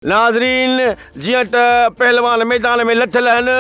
नाज़रीन जियां त पहलवान मैदान में लथल आहिनि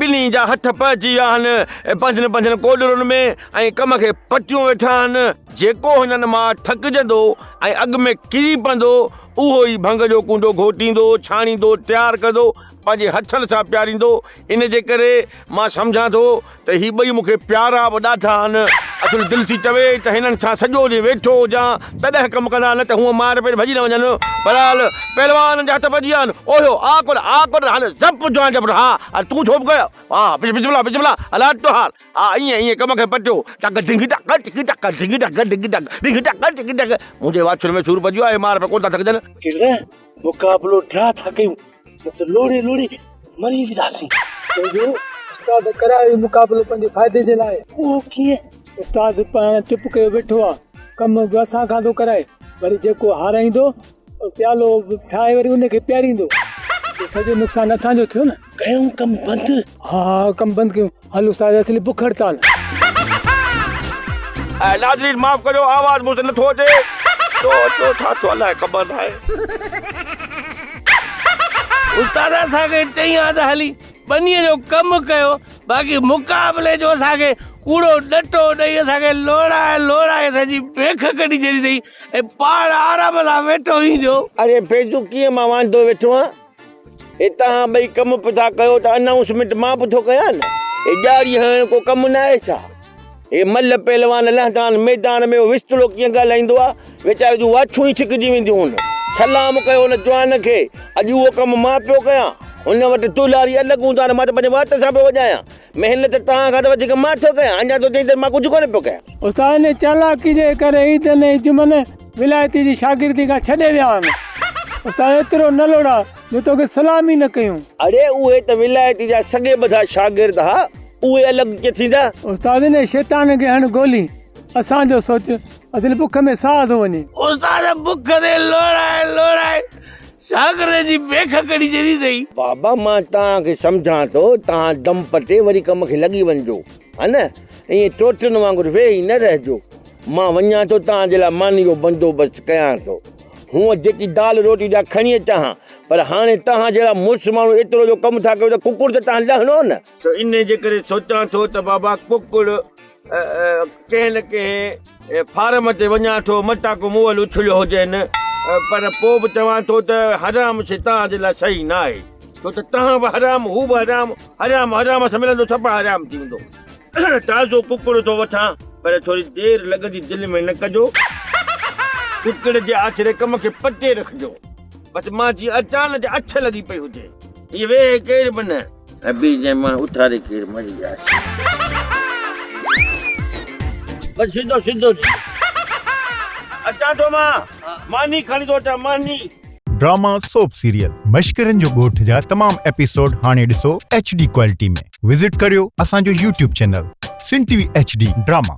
ॿिन्ही जा हथ पइजी विया आहिनि पंजनि कोडरुनि में ऐं कम खे पटियूं वेठा आहिनि जेको हिननि मां थकिजंदो ऐं अॻु में किरी पवंदो उहो ई भंग जो कूंडो घोटींदो छाणींदो तयारु कंदो पंहिंजे हथनि सां प्यारींदो इन जे करे मां सम्झां थो त ही ॿई मूंखे प्यारा बि ॾाढा आहिनि असुल दिलि थी चवे त हिननि सां सॼो ॾींहुं वेठो हुजां तॾहिं कमु कंदा न त हूअं मार पेट भॼी न वञनि बहरहाल पहलवान जा हथ भॼी विया आहिनि ओयो आकुर हाणे ज़प जो जब हा तूं छो बि कयो हा बिजबला हला तो हार हा ईअं कम खे पटियो टक ढिंगी टक टिकी टक ढिंगी टक ढिंगी टक ढिंगी टक टिकी टक मुंहिंजे वाछुनि में सूर पइजी आहे मार पे कोन था थकिजनि किरण मुक़ाबलो ड्रा था कयूं न त लोड़ी मरी वेंदासीं जो उस्ताद करायो मुक़ाबलो पंहिंजे फ़ाइदे जे लाइ उहो कीअं उस्ताद पाण चुप कयो वेठो आहे कमु बि असां खां थो कराए वरी जेको हाराईंदो प्यालो ठाहे वरी उनखे प्यारींदो सॼो नुक़सानु असांजो थियो न कयूं कमु बंदि हा कमु बंदि कयूं हल उस्ताद असली बुख हड़ताल नाज़रीन माफ़ कजो आवाज़ मूंखे नथो अचे तो छा थियो अलाए ख़बर न आहे उस्ताद असांखे चई आहे त हली बनीअ जो कमु कयो बाक़ी मुक़ाबले जो असांखे कूड़ो ॾटो ॾेई असांखे लोड़ाए सॼी बेख कढी छॾी अथई ऐं पाण आराम सां वेठो ईंदो अरे भेजू कीअं मां वांदो वेठो आहियां हे तव्हां ॿई कमु पिया कयो त अनाउंसमेंट मां बि थो कयां न हे ॼारी हणण को कमु न आहे छा हे मल पहलवान लहंदा आहिनि मैदान में विस्तरो कीअं ॻाल्हाईंदो आहे वीचारे जूं वाछूं ई छिकिजी वेंदियूं आहिनि सलाम कयो न जवान खे अॼु उहो कमु मां पियो कयां हुन वटि तुलारी अलॻि हूंदा आहिनि मां त पंहिंजे वात सां पियो वॼायां महिनत तव्हां खां त वधीक मां थो कयां अञा तो चई त मां कुझु कोन पियो कयां उस्ताद ने चालाकी जे करे ईद ने जुमन विलायती जी शागिर्दी खां छॾे विया आहिनि उस्ताद एतिरो न लोड़ा जो तोखे सलाम ई न कयूं अरे उहे त विलायती जा सॻे ॿधा शागिर्द हा उहे अलॻि कीअं थींदा उस्ताद ने शैतान खे हण गोली असांजो सोच असली बुख में साह थो वञे उस्ताद बुख ते लोड़ाए शागिर्द जी बेख कढी छॾी अथई बाबा मां तव्हांखे सम्झां थो तव्हां दम पटे वरी कम खे लॻी वञिजो हा न ईअं टोटनि वांगुरु वेही न रहिजो मां वञां थो तव्हांजे लाइ मानी जो बंदोबस्तु कयां थो हूअं जेकी दाल रोटी जा खणी अचां हा पर हाणे तव्हां जहिड़ा मुड़ुस माण्हू एतिरो जो कमु था कयो त कुकुर त तव्हां लहणो न त इन जे करे सोचां थो त बाबा कुकुर कंहिं न कंहिं फार्म ते वञां थो मटा को मुअल उछलियो हुजेनि पर पोइ बि चवां थो त हराम शइ तव्हांजे लाइ सही न आहे छो त तव्हां बि हराम हू बि हराम सां मिलंदो सभु हराम थी वेंदो ताज़ो कुकुर थो वठां पर थोरी देरि लॻंदी दिलि में न कजो कुकड़ जे आछरे कम खे पटे रखिजो बसि मां जीअं अचानक अछ लॻी पई हुजे इहे वेह केरु बि न अभी जे मां उथारे केरु मरी वियासीं बसि सिधो अचां थो मानी खणी थो अचां मानी ड्रामा सोप सीरियल मश्करनि जो ॻोठ जा तमाम एपिसोड हाणे ॾिसो HD क्वालिटी में विज़िट करियो असांजो YouTube चैनल सिन TV HD ड्रामा।